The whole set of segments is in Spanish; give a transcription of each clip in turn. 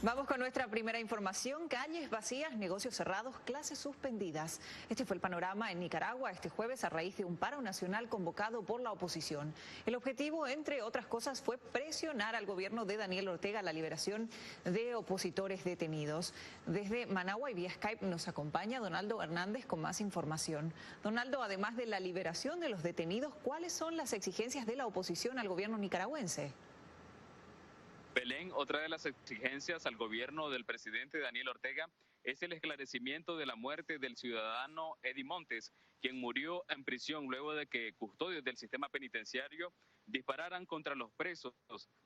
Vamos con nuestra primera información. Calles vacías, negocios cerrados, clases suspendidas. Este fue el panorama en Nicaragua este jueves a raíz de un paro nacional convocado por la oposición. El objetivo, entre otras cosas, fue presionar al gobierno de Daniel Ortega la liberación de opositores detenidos. Desde Managua y vía Skype nos acompaña Donaldo Hernández con más información. Donaldo, además de la liberación de los detenidos, ¿cuáles son las exigencias de la oposición al gobierno nicaragüense? Belén, otra de las exigencias al gobierno del presidente Daniel Ortega es el esclarecimiento de la muerte del ciudadano Eddie Montes, quien murió en prisión luego de que custodios del sistema penitenciario dispararan contra los presos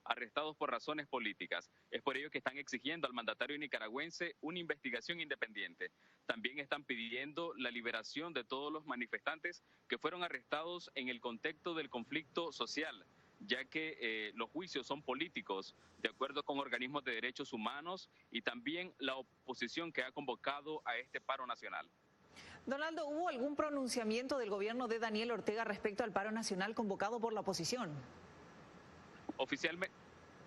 arrestados por razones políticas. Es por ello que están exigiendo al mandatario nicaragüense una investigación independiente. También están pidiendo la liberación de todos los manifestantes que fueron arrestados en el contexto del conflicto social, ya que los juicios son políticos, de acuerdo con organismos de derechos humanos y también la oposición que ha convocado a este paro nacional. Donaldo, ¿hubo algún pronunciamiento del gobierno de Daniel Ortega respecto al paro nacional convocado por la oposición?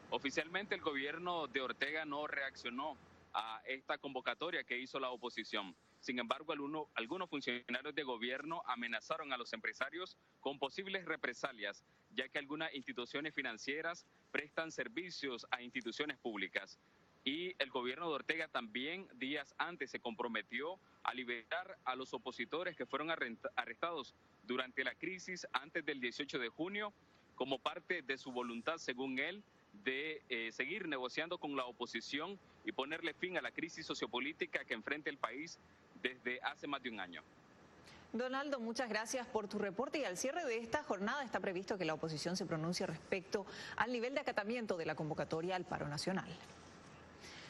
Oficialmente el gobierno de Ortega no reaccionó a esta convocatoria que hizo la oposición. Sin embargo, algunos funcionarios de gobierno amenazaron a los empresarios con posibles represalias, ya que algunas instituciones financieras prestan servicios a instituciones públicas. Y el gobierno de Ortega también días antes se comprometió a liberar a los opositores que fueron arrestados durante la crisis antes del 18 de junio, como parte de su voluntad, según él, de seguir negociando con la oposición y ponerle fin a la crisis sociopolítica que enfrenta el país desde hace más de un año. Donaldo, muchas gracias por tu reporte y al cierre de esta jornada está previsto que la oposición se pronuncie respecto al nivel de acatamiento de la convocatoria al paro nacional.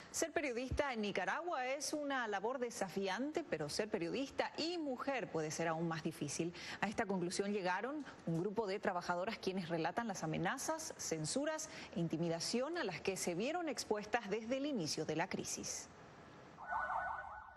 Ser periodista en Nicaragua es una labor desafiante, pero ser periodista y mujer puede ser aún más difícil. A esta conclusión llegaron un grupo de trabajadoras quienes relatan las amenazas, censuras e intimidación a las que se vieron expuestas desde el inicio de la crisis.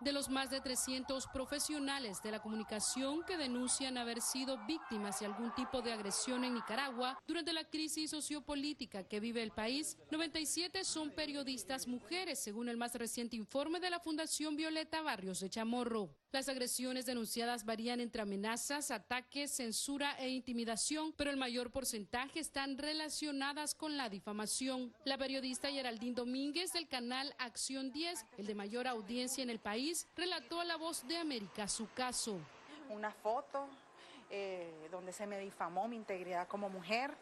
De los más de 300 profesionales de la comunicación que denuncian haber sido víctimas de algún tipo de agresión en Nicaragua durante la crisis sociopolítica que vive el país, 97 son periodistas mujeres, según el más reciente informe de la Fundación Violeta Barrios de Chamorro. Las agresiones denunciadas varían entre amenazas, ataques, censura e intimidación, pero el mayor porcentaje están relacionadas con la difamación. La periodista Geraldine Domínguez del canal Acción 10, el de mayor audiencia en el país, relató a La Voz de América su caso. Una foto donde se me difamó mi integridad como mujer,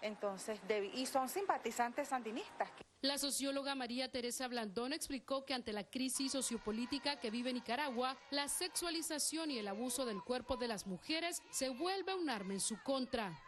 entonces y son simpatizantes sandinistas. La socióloga María Teresa Blandón explicó que ante la crisis sociopolítica que vive Nicaragua, la sexualización y el abuso del cuerpo de las mujeres se vuelve un arma en su contra.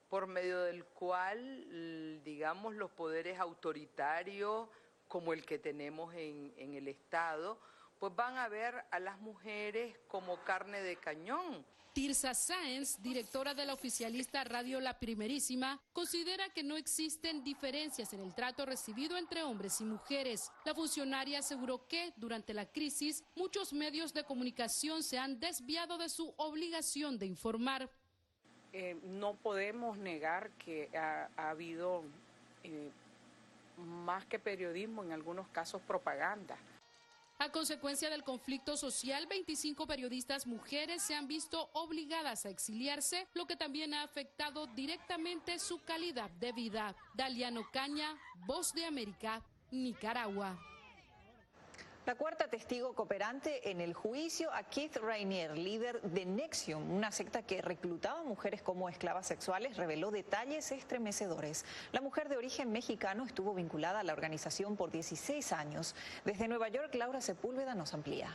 Por medio del cual, digamos, los poderes autoritarios como el que tenemos en el Estado, pues van a ver a las mujeres como carne de cañón. Tirsa Sáenz, directora de la oficialista Radio La Primerísima, considera que no existen diferencias en el trato recibido entre hombres y mujeres. La funcionaria aseguró que, durante la crisis, muchos medios de comunicación se han desviado de su obligación de informar. No podemos negar que ha habido más que periodismo, en algunos casos propaganda. A consecuencia del conflicto social, 25 periodistas mujeres se han visto obligadas a exiliarse, lo que también ha afectado directamente su calidad de vida. Daliano Caña, Voz de América, Nicaragua. La cuarta testigo cooperante en el juicio a Keith Raniere, líder de NXIVM, una secta que reclutaba mujeres como esclavas sexuales, reveló detalles estremecedores. La mujer de origen mexicano estuvo vinculada a la organización por 16 años. Desde Nueva York, Laura Sepúlveda nos amplía.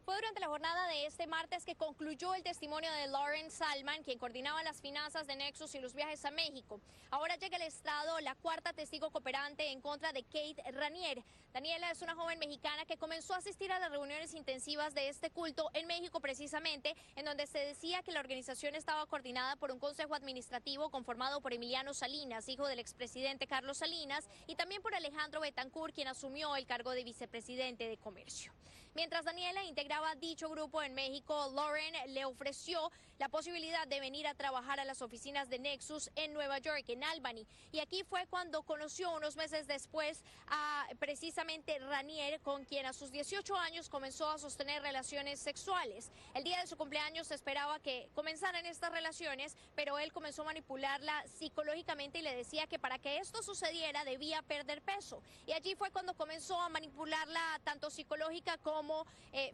Fue durante la jornada de este martes que concluyó el testimonio de Lauren Salman, quien coordinaba las finanzas de Nexus y los viajes a México. Ahora llega al estrado la cuarta testigo cooperante en contra de Keith Raniere. Daniela es una joven mexicana que comenzó a asistir a las reuniones intensivas de este culto en México precisamente, en donde se decía que la organización estaba coordinada por un consejo administrativo conformado por Emiliano Salinas, hijo del expresidente Carlos Salinas, y también por Alejandro Betancourt, quien asumió el cargo de vicepresidente de Comercio. Mientras Daniela integraba dicho grupo en México, Lauren le ofreció la posibilidad de venir a trabajar a las oficinas de Nexus en Nueva York, en Albany. Y aquí fue cuando conoció unos meses después a precisamente Ranier, con quien a sus 18 años comenzó a sostener relaciones sexuales. El día de su cumpleaños se esperaba que comenzaran estas relaciones, pero él comenzó a manipularla psicológicamente y le decía que para que esto sucediera debía perder peso. Y allí fue cuando comenzó a manipularla tanto psicológica como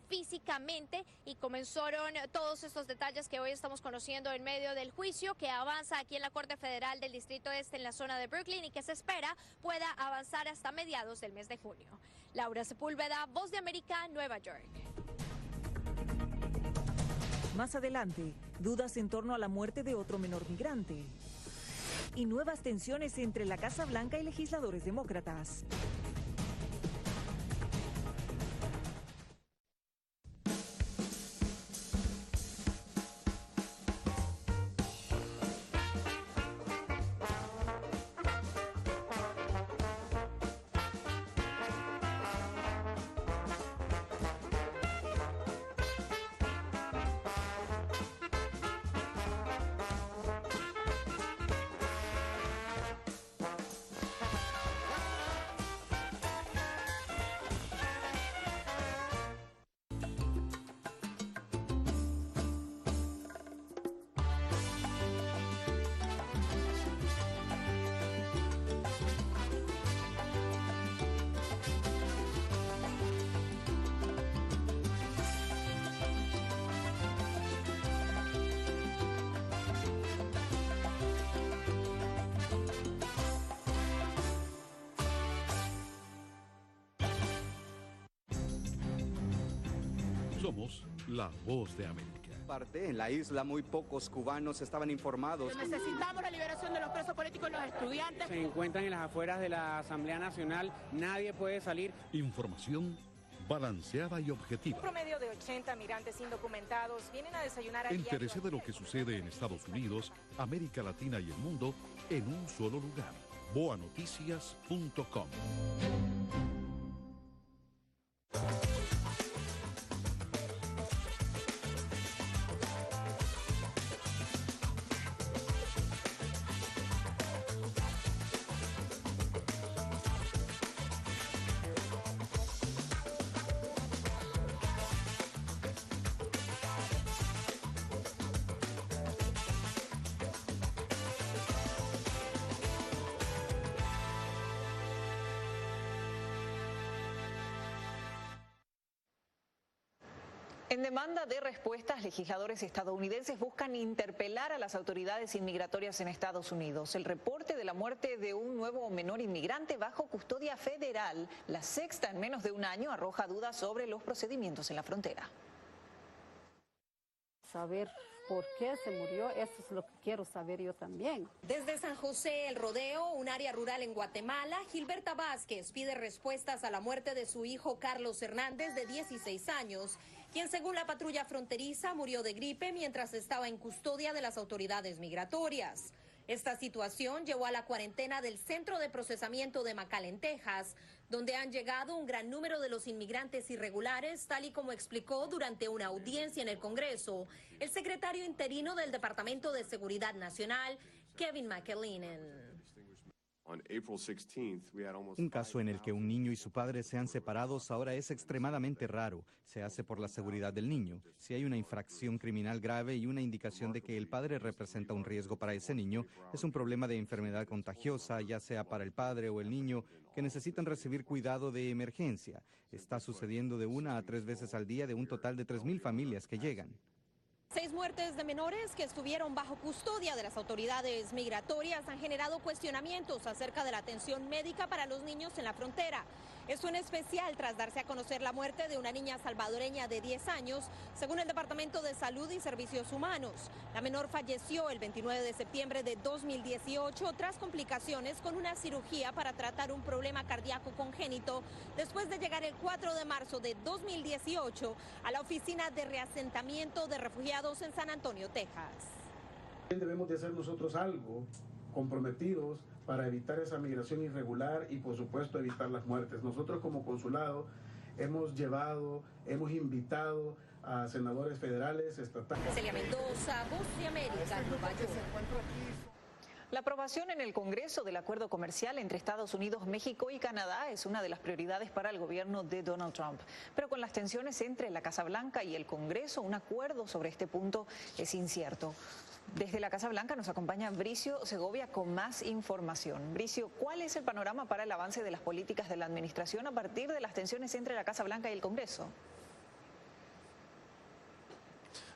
físicamente, y comenzaron todos estos detalles que hoy estamos conociendo en medio del juicio que avanza aquí en la Corte Federal del Distrito Este en la zona de Brooklyn y que se espera pueda avanzar hasta mediados del mes de junio. Laura Sepúlveda, Voz de América, Nueva York. Más adelante, dudas en torno a la muerte de otro menor migrante y nuevas tensiones entre la Casa Blanca y legisladores demócratas. Somos la Voz de América. En la isla muy pocos cubanos estaban informados. Necesitamos la liberación de los presos políticos y los estudiantes. Se encuentran en las afueras de la Asamblea Nacional, nadie puede salir. Información balanceada y objetiva. Un promedio de 80 migrantes indocumentados vienen a desayunar a diario. Entérese de lo que sucede en Estados Unidos, América Latina y el mundo en un solo lugar. boanoticias.com. En demanda de respuestas, legisladores estadounidenses buscan interpelar a las autoridades inmigratorias en Estados Unidos. El reporte de la muerte de un nuevo menor inmigrante bajo custodia federal, la sexta en menos de un año, arroja dudas sobre los procedimientos en la frontera. Saber por qué se murió, eso es lo que quiero saber yo también. Desde San José, El Rodeo, un área rural en Guatemala, Gilberta Vázquez pide respuestas a la muerte de su hijo Carlos Hernández, de 16 años, quien según la patrulla fronteriza murió de gripe mientras estaba en custodia de las autoridades migratorias. Esta situación llevó a la cuarentena del Centro de Procesamiento de McAllen, Texas, donde han llegado un gran número de los inmigrantes irregulares, tal y como explicó durante una audiencia en el Congreso el secretario interino del Departamento de Seguridad Nacional, Kevin McAleenan. Un caso en el que un niño y su padre sean separados ahora es extremadamente raro. Se hace por la seguridad del niño. Si hay una infracción criminal grave y una indicación de que el padre representa un riesgo para ese niño, es un problema de enfermedad contagiosa, ya sea para el padre o el niño, que necesitan recibir cuidado de emergencia. Está sucediendo de 1 a 3 veces al día de un total de 3,000 familias que llegan. 6 muertes de menores que estuvieron bajo custodia de las autoridades migratorias han generado cuestionamientos acerca de la atención médica para los niños en la frontera. Esto en especial tras darse a conocer la muerte de una niña salvadoreña de 10 años, según el Departamento de Salud y Servicios Humanos. La menor falleció el 29 de septiembre de 2018 tras complicaciones con una cirugía para tratar un problema cardíaco congénito, después de llegar el 4 de marzo de 2018 a la oficina de reasentamiento de refugiados en San Antonio, Texas. Debemos de hacer nosotros algo comprometidos para evitar esa migración irregular y por supuesto evitar las muertes. Nosotros como consulado hemos invitado a senadores federales, estatales. Celia Mendoza, Voz de América, Nueva York. La aprobación en el Congreso del acuerdo comercial entre Estados Unidos, México y Canadá es una de las prioridades para el gobierno de Donald Trump. Pero con las tensiones entre la Casa Blanca y el Congreso, un acuerdo sobre este punto es incierto. Desde la Casa Blanca nos acompaña Bricio Segovia con más información. Bricio, ¿cuál es el panorama para el avance de las políticas de la administración a partir de las tensiones entre la Casa Blanca y el Congreso?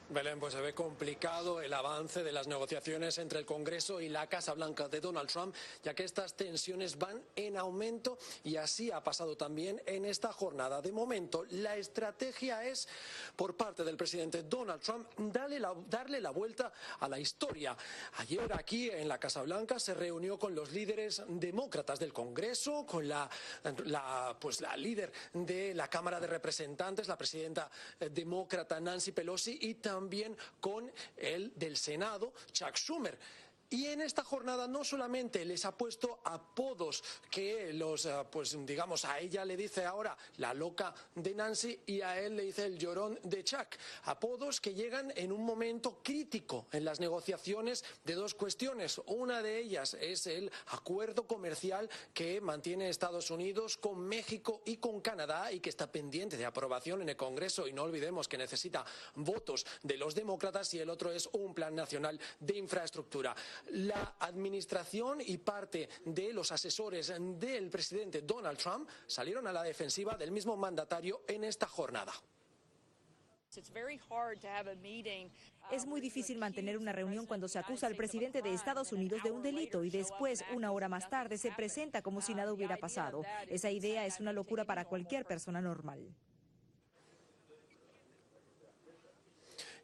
Belén, pues se ve complicado el avance de las negociaciones entre el Congreso y la Casa Blanca de Donald Trump, ya que estas tensiones van en aumento y así ha pasado también en esta jornada. De momento, la estrategia es, por parte del presidente Donald Trump, darle la vuelta a la historia. Ayer aquí en la Casa Blanca se reunió con los líderes demócratas del Congreso, con la líder de la Cámara de Representantes, la presidenta demócrata Nancy Pelosi, y también con el del Senado, Chuck Schumer. Y en esta jornada no solamente les ha puesto apodos que digamos, a ella le dice ahora la loca de Nancy y a él le dice el llorón de Chuck. Apodos que llegan en un momento crítico en las negociaciones de dos cuestiones. Una de ellas es el acuerdo comercial que mantiene Estados Unidos con México y con Canadá y que está pendiente de aprobación en el Congreso, y no olvidemos que necesita votos de los demócratas, y el otro es un plan nacional de infraestructura. La administración y parte de los asesores del presidente Donald Trump salieron a la defensiva del mismo mandatario en esta jornada. Es muy difícil mantener una reunión cuando se acusa al presidente de Estados Unidos de un delito y después, una hora más tarde, se presenta como si nada hubiera pasado. Esa idea es una locura para cualquier persona normal.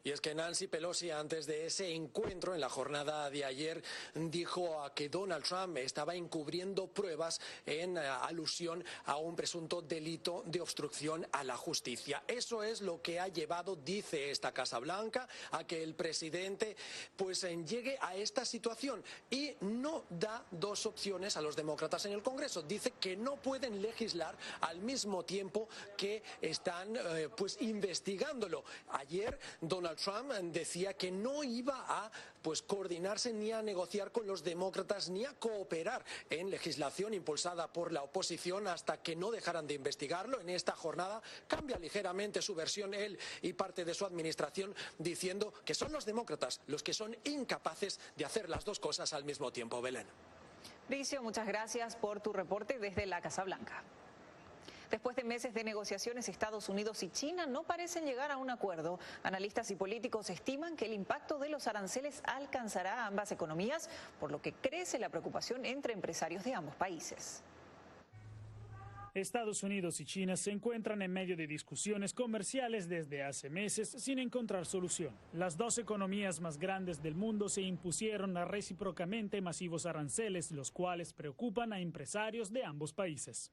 Y es que Nancy Pelosi, antes de ese encuentro en la jornada de ayer, dijo que Donald Trump estaba encubriendo pruebas en alusión a un presunto delito de obstrucción a la justicia. Eso es lo que ha llevado, dice esta Casa Blanca, a que el presidente llegue a esta situación, y no da dos opciones a los demócratas en el Congreso. Dice que no pueden legislar al mismo tiempo que están investigándolo. Ayer Donald Trump decía que no iba a coordinarse ni a negociar con los demócratas ni a cooperar en legislación impulsada por la oposición hasta que no dejaran de investigarlo. En esta jornada cambia ligeramente su versión él y parte de su administración, diciendo que son los demócratas los que son incapaces de hacer las dos cosas al mismo tiempo. Belén. Bricio, muchas gracias por tu reporte desde la Casa Blanca. Después de meses de negociaciones, Estados Unidos y China no parecen llegar a un acuerdo. Analistas y políticos estiman que el impacto de los aranceles alcanzará a ambas economías, por lo que crece la preocupación entre empresarios de ambos países. Estados Unidos y China se encuentran en medio de discusiones comerciales desde hace meses sin encontrar solución. Las dos economías más grandes del mundo se impusieron recíprocamente masivos aranceles, los cuales preocupan a empresarios de ambos países.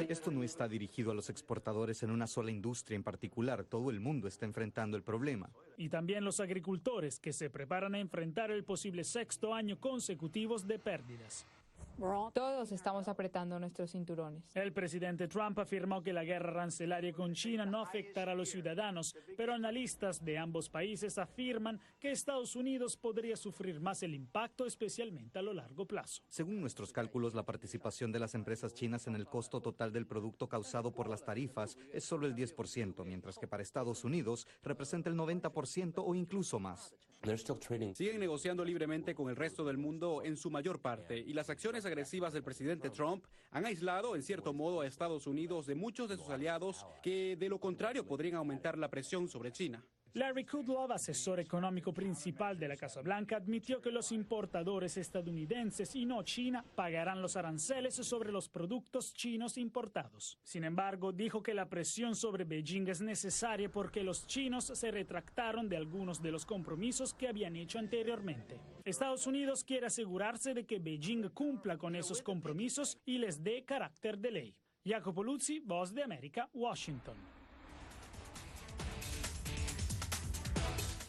Esto no está dirigido a los exportadores en una sola industria en particular. Todo el mundo está enfrentando el problema. Y también los agricultores, que se preparan a enfrentar el posible sexto año consecutivo de pérdidas. Todos estamos apretando nuestros cinturones. El presidente Trump afirmó que la guerra arancelaria con China no afectará a los ciudadanos, pero analistas de ambos países afirman que Estados Unidos podría sufrir más el impacto, especialmente a lo largo plazo. Según nuestros cálculos, la participación de las empresas chinas en el costo total del producto causado por las tarifas es solo el 10%, mientras que para Estados Unidos representa el 90% o incluso más. Siguen negociando libremente con el resto del mundo en su mayor parte, y las acciones agresivas del presidente Trump han aislado en cierto modo a Estados Unidos de muchos de sus aliados que de lo contrario podrían aumentar la presión sobre China. Larry Kudlow, asesor económico principal de la Casa Blanca, admitió que los importadores estadounidenses y no China pagarán los aranceles sobre los productos chinos importados. Sin embargo, dijo que la presión sobre Beijing es necesaria porque los chinos se retractaron de algunos de los compromisos que habían hecho anteriormente. Estados Unidos quiere asegurarse de que Beijing cumpla con esos compromisos y les dé carácter de ley. Jacopo Luzzi, Voz de América, Washington.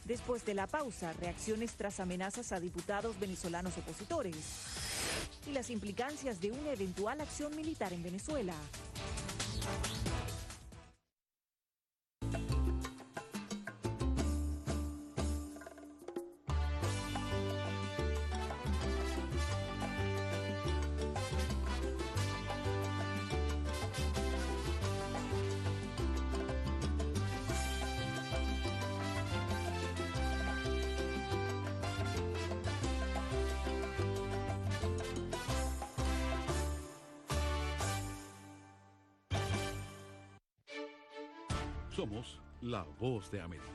Después de la pausa, reacciones tras amenazas a diputados venezolanos opositores y las implicancias de una eventual acción militar en Venezuela. Somos la voz de América.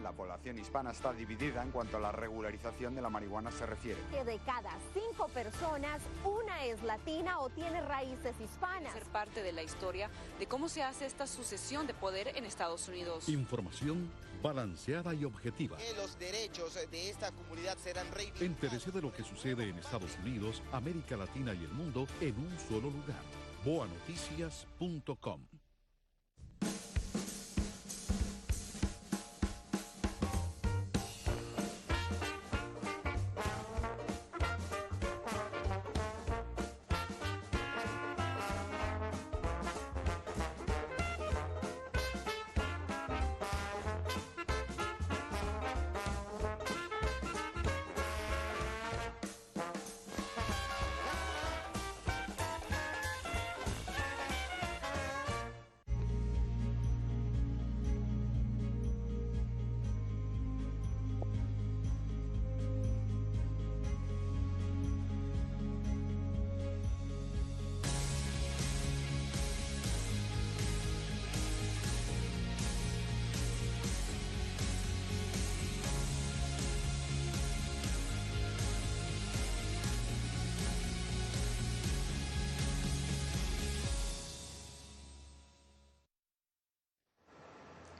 La población hispana está dividida en cuanto a la regularización de la marihuana se refiere. Que de cada 5 personas, una es latina o tiene raíces hispanas. Ser parte de la historia de cómo se hace esta sucesión de poder en Estados Unidos. Información balanceada y objetiva. Que los derechos de esta comunidad serán reivindicados. Entérese de lo que sucede en Estados Unidos, América Latina y el mundo en un solo lugar. boanoticias.com.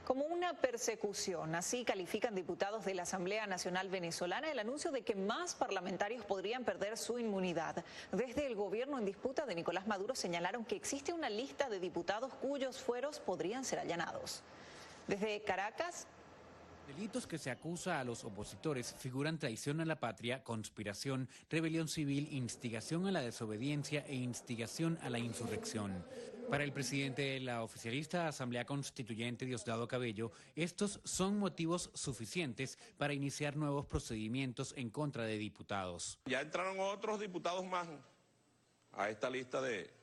Como una persecución, así califican diputados de la Asamblea Nacional Venezolana el anuncio de que más parlamentarios podrían perder su inmunidad. Desde el gobierno en disputa de Nicolás Maduro señalaron que existe una lista de diputados cuyos fueros podrían ser allanados. Desde Caracas. Delitos que se acusa a los opositores figuran traición a la patria, conspiración, rebelión civil, instigación a la desobediencia e instigación a la insurrección. Para el presidente de la oficialista Asamblea Constituyente, Diosdado Cabello, estos son motivos suficientes para iniciar nuevos procedimientos en contra de diputados. Ya entraron otros diputados más a esta lista de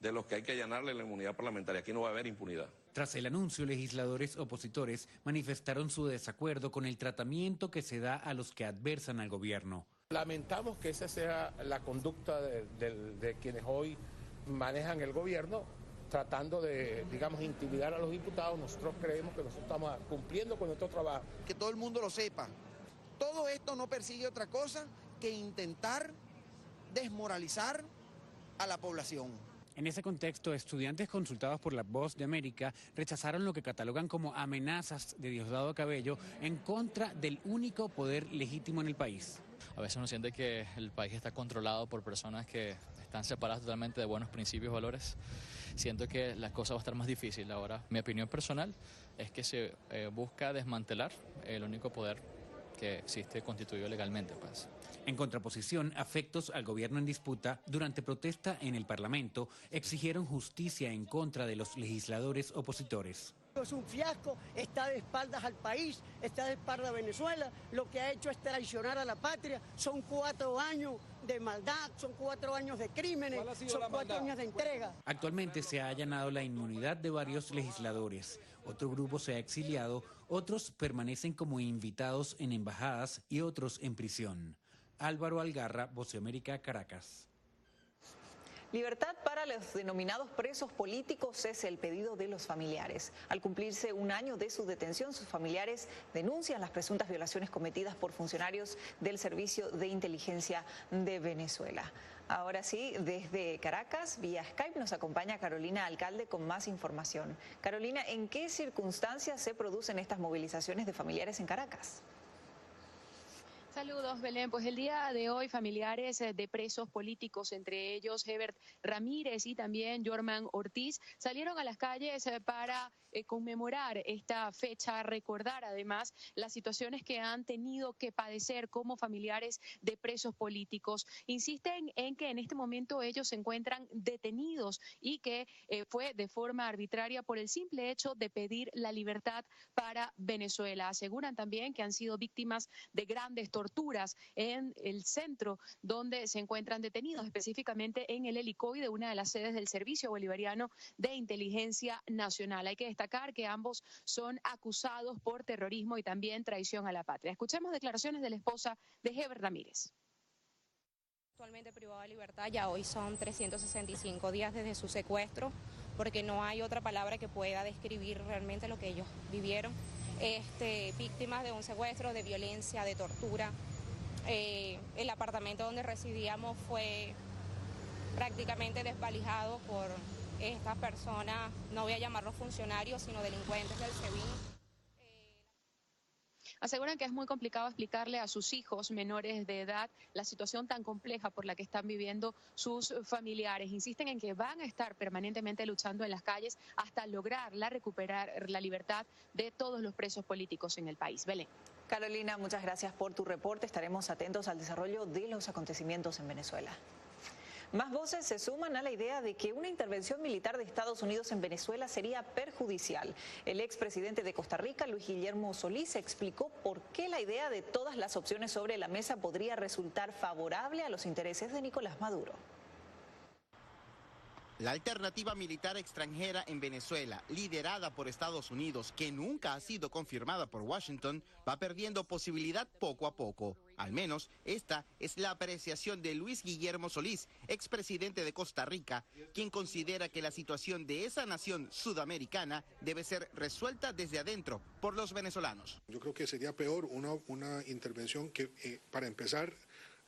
los que hay que allanarle la inmunidad parlamentaria. Aquí no va a haber impunidad. Tras el anuncio, legisladores opositores manifestaron su desacuerdo con el tratamiento que se da a los que adversan al gobierno. Lamentamos que esa sea la conducta de quienes hoy manejan el gobierno, tratando de, digamos, intimidar a los diputados. Nosotros creemos que nosotros estamos cumpliendo con nuestro trabajo. Que todo el mundo lo sepa. Todo esto no persigue otra cosa que intentar desmoralizar a la población. En ese contexto, estudiantes consultados por La Voz de América rechazaron lo que catalogan como amenazas de Diosdado Cabello en contra del único poder legítimo en el país. A veces uno siente que el país está controlado por personas que están separadas totalmente de buenos principios y valores. Siento que la cosa va a estar más difícil ahora. Mi opinión personal es que se busca desmantelar el único poder que existe constituido legalmente, pues. En contraposición, afectos al gobierno en disputa, durante protesta en el Parlamento, exigieron justicia en contra de los legisladores opositores. Es un fiasco, está de espaldas al país, está de espaldas a Venezuela, lo que ha hecho es traicionar a la patria, son 4 años de maldad, son 4 años de crímenes, son 4 años de entrega. Actualmente se ha allanado la inmunidad de varios legisladores, otro grupo se ha exiliado, otros permanecen como invitados en embajadas y otros en prisión. Álvaro Algarra, Voz de América, Caracas. Libertad para los denominados presos políticos es el pedido de los familiares. Al cumplirse 1 año de su detención, sus familiares denuncian las presuntas violaciones cometidas por funcionarios del Servicio de Inteligencia de Venezuela. Ahora sí, desde Caracas, vía Skype, nos acompaña Carolina Alcalde con más información. Carolina, ¿en qué circunstancias se producen estas movilizaciones de familiares en Caracas? Saludos, Belén. Pues el día de hoy familiares de presos políticos, entre ellos Hebert Ramírez y también Yorman Ortiz, salieron a las calles para conmemorar esta fecha, recordar además las situaciones que han tenido que padecer como familiares de presos políticos. Insisten en que en este momento ellos se encuentran detenidos y que fue de forma arbitraria por el simple hecho de pedir la libertad para Venezuela. Aseguran también que han sido víctimas de grandes torturas en el centro donde se encuentran detenidos, específicamente en el helicoide, una de las sedes del Servicio Bolivariano de Inteligencia Nacional. Hay que destacar que ambos son acusados por terrorismo y también traición a la patria. Escuchemos declaraciones de la esposa de Hebert Ramírez. Actualmente privado de libertad, ya hoy son 365 días desde su secuestro porque no hay otra palabra que pueda describir realmente lo que ellos vivieron. Víctimas de un secuestro, de violencia, de tortura. El apartamento donde residíamos fue prácticamente desvalijado por estas personas, no voy a llamarlos funcionarios, sino delincuentes del SEBIN. Aseguran que es muy complicado explicarle a sus hijos menores de edad la situación tan compleja por la que están viviendo sus familiares. Insisten en que van a estar permanentemente luchando en las calles hasta lograr recuperar la libertad de todos los presos políticos en el país. Belén. Carolina, muchas gracias por tu reporte. Estaremos atentos al desarrollo de los acontecimientos en Venezuela. Más voces se suman a la idea de que una intervención militar de Estados Unidos en Venezuela sería perjudicial. El expresidente de Costa Rica, Luis Guillermo Solís, explicó por qué la idea de todas las opciones sobre la mesa podría resultar favorable a los intereses de Nicolás Maduro. La alternativa militar extranjera en Venezuela, liderada por Estados Unidos, que nunca ha sido confirmada por Washington, va perdiendo posibilidad poco a poco. Al menos, esta es la apreciación de Luis Guillermo Solís, expresidente de Costa Rica, quien considera que la situación de esa nación sudamericana debe ser resuelta desde adentro por los venezolanos. Yo creo que sería peor una intervención que, para empezar,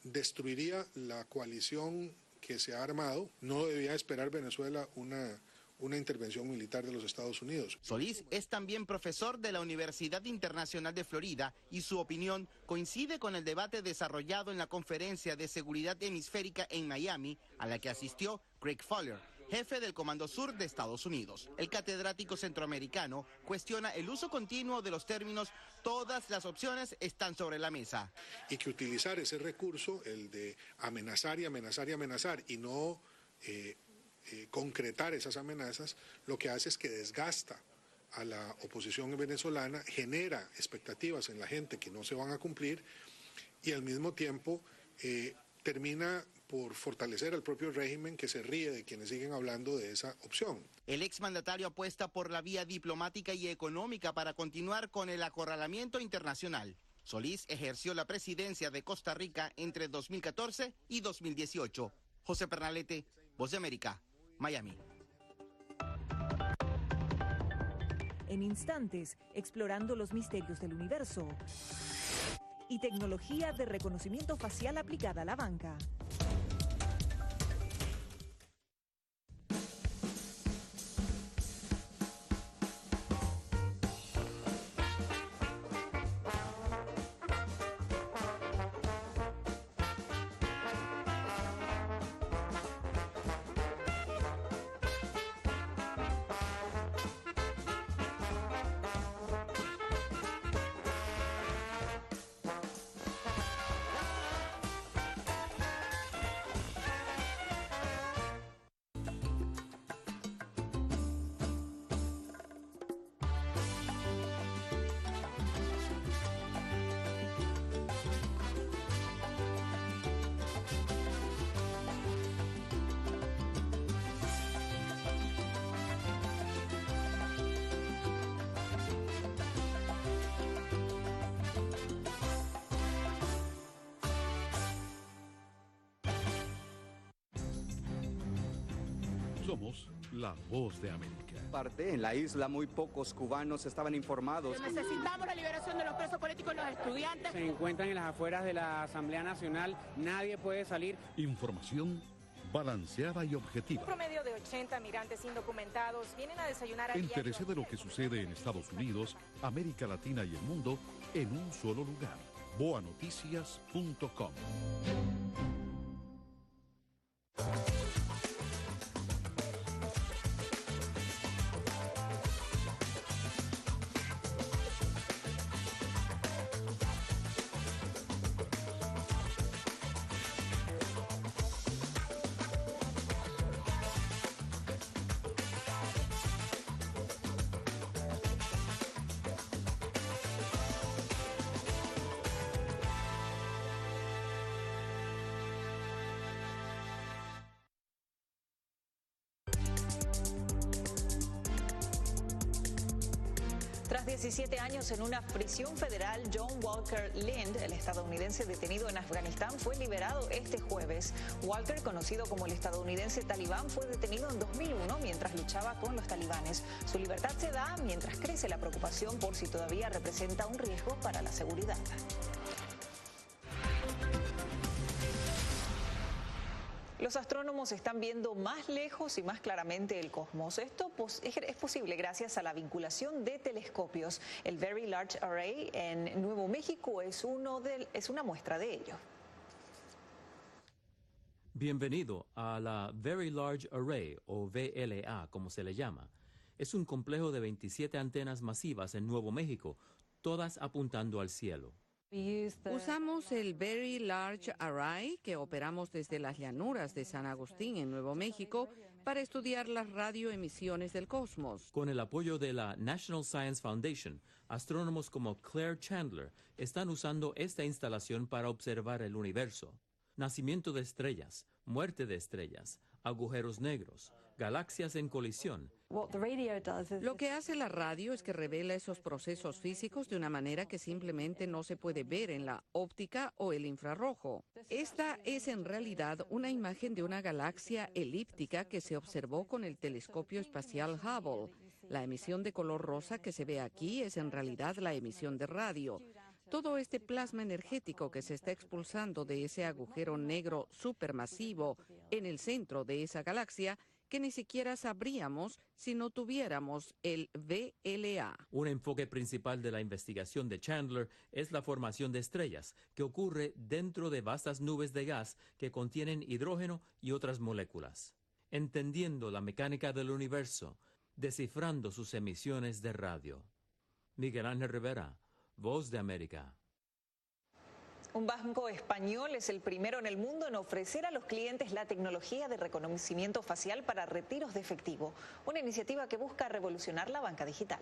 destruiría la coalición que se ha armado. No debía esperar Venezuela una intervención militar de los Estados Unidos. Solís es también profesor de la Universidad Internacional de Florida y su opinión coincide con el debate desarrollado en la Conferencia de Seguridad Hemisférica en Miami, a la que asistió Craig Fowler, jefe del Comando Sur de Estados Unidos. El catedrático centroamericano cuestiona el uso continuo de los términos "todas las opciones están sobre la mesa". Y que utilizar ese recurso, el de amenazar y amenazar y amenazar, y no concretar esas amenazas, lo que hace es que desgasta a la oposición venezolana, genera expectativas en la gente que no se van a cumplir y al mismo tiempo termina por fortalecer al propio régimen, que se ríe de quienes siguen hablando de esa opción. El exmandatario apuesta por la vía diplomática y económica para continuar con el acorralamiento internacional. Solís ejerció la presidencia de Costa Rica entre 2014 y 2018. José Pernalete, Voz de América, Miami. En instantes, explorando los misterios del universo y tecnología de reconocimiento facial aplicada a la banca. Somos la Voz de América. En la isla muy pocos cubanos estaban informados. Necesitamos la liberación de los presos políticos y los estudiantes. Se encuentran en las afueras de la Asamblea Nacional, nadie puede salir. Información balanceada y objetiva. Un promedio de 80 migrantes indocumentados vienen a desayunar a Entérese de lo que sucede en Estados Unidos, América Latina y el mundo en un solo lugar. boanoticias.com. Tras 17 años en una prisión federal, John Walker Lind, el estadounidense detenido en Afganistán, fue liberado este jueves. Walker, conocido como el estadounidense talibán, fue detenido en 2001 mientras luchaba con los talibanes. Su libertad se da mientras crece la preocupación por si todavía representa un riesgo para la seguridad. Los astrónomos están viendo más lejos y más claramente el cosmos. Esto es posible gracias a la vinculación de telescopios. El Very Large Array en Nuevo México es una muestra de ello. Bienvenido a la Very Large Array, o VLA, como se le llama. Es un complejo de 27 antenas masivas en Nuevo México, todas apuntando al cielo. Usamos el Very Large Array que operamos desde las llanuras de San Agustín en Nuevo México para estudiar las radioemisiones del cosmos. Con el apoyo de la National Science Foundation, astrónomos como Claire Chandler están usando esta instalación para observar el universo. Nacimiento de estrellas, muerte de estrellas, agujeros negros, galaxias en colisión. Lo que hace la radio es que revela esos procesos físicos de una manera que simplemente no se puede ver en la óptica o el infrarrojo. Esta es en realidad una imagen de una galaxia elíptica que se observó con el telescopio espacial Hubble. La emisión de color rosa que se ve aquí es en realidad la emisión de radio. Todo este plasma energético que se está expulsando de ese agujero negro supermasivo en el centro de esa galaxia que ni siquiera sabríamos si no tuviéramos el VLA. Un enfoque principal de la investigación de Chandler es la formación de estrellas, que ocurre dentro de vastas nubes de gas que contienen hidrógeno y otras moléculas. Entendiendo la mecánica del universo, descifrando sus emisiones de radio. Miguel Ángel Rivera, Voz de América. Un banco español es el primero en el mundo en ofrecer a los clientes la tecnología de reconocimiento facial para retiros de efectivo, una iniciativa que busca revolucionar la banca digital.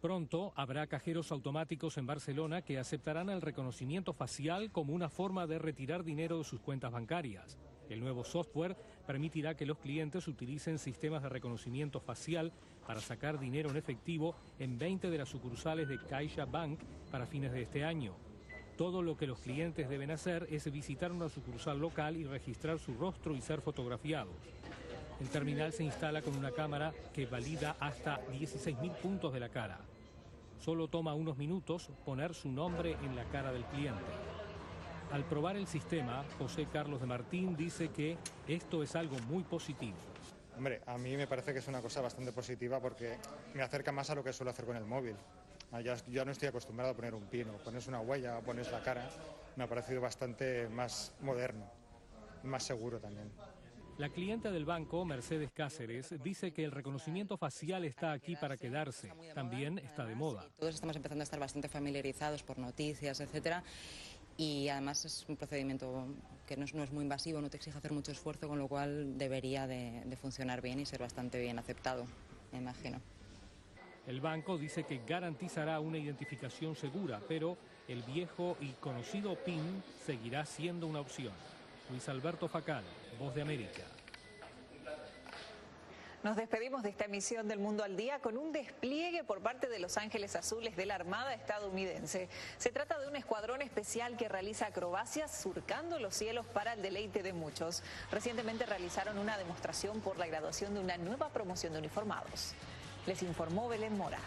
Pronto habrá cajeros automáticos en Barcelona que aceptarán el reconocimiento facial como una forma de retirar dinero de sus cuentas bancarias. El nuevo software permitirá que los clientes utilicen sistemas de reconocimiento facial para sacar dinero en efectivo en 20 de las sucursales de CaixaBank para fines de este año. Todo lo que los clientes deben hacer es visitar una sucursal local y registrar su rostro y ser fotografiados. El terminal se instala con una cámara que valida hasta 16.000 puntos de la cara. Solo toma unos minutos poner su nombre en la cara del cliente. Al probar el sistema, José Carlos de Martín dice que esto es algo muy positivo. Hombre, a mí me parece que es una cosa bastante positiva porque me acerca más a lo que suelo hacer con el móvil. Ya no estoy acostumbrado a poner un pin, o pones una huella, o pones la cara. Me ha parecido bastante más moderno, más seguro también. La clienta del banco, Mercedes Cáceres, dice que el reconocimiento facial está aquí para quedarse. También está de moda. Todos estamos empezando a estar bastante familiarizados por noticias, etcétera. Y además es un procedimiento que no es muy invasivo, no te exige hacer mucho esfuerzo, con lo cual debería de funcionar bien y ser bastante bien aceptado, me imagino. El banco dice que garantizará una identificación segura, pero el viejo y conocido PIN seguirá siendo una opción. Luis Alberto Facal, Voz de América. Nos despedimos de esta emisión del Mundo al Día con un despliegue por parte de Los Ángeles Azules de la Armada estadounidense. Se trata de un escuadrón especial que realiza acrobacias surcando los cielos para el deleite de muchos. Recientemente realizaron una demostración por la graduación de una nueva promoción de uniformados. Les informó Belén Mora.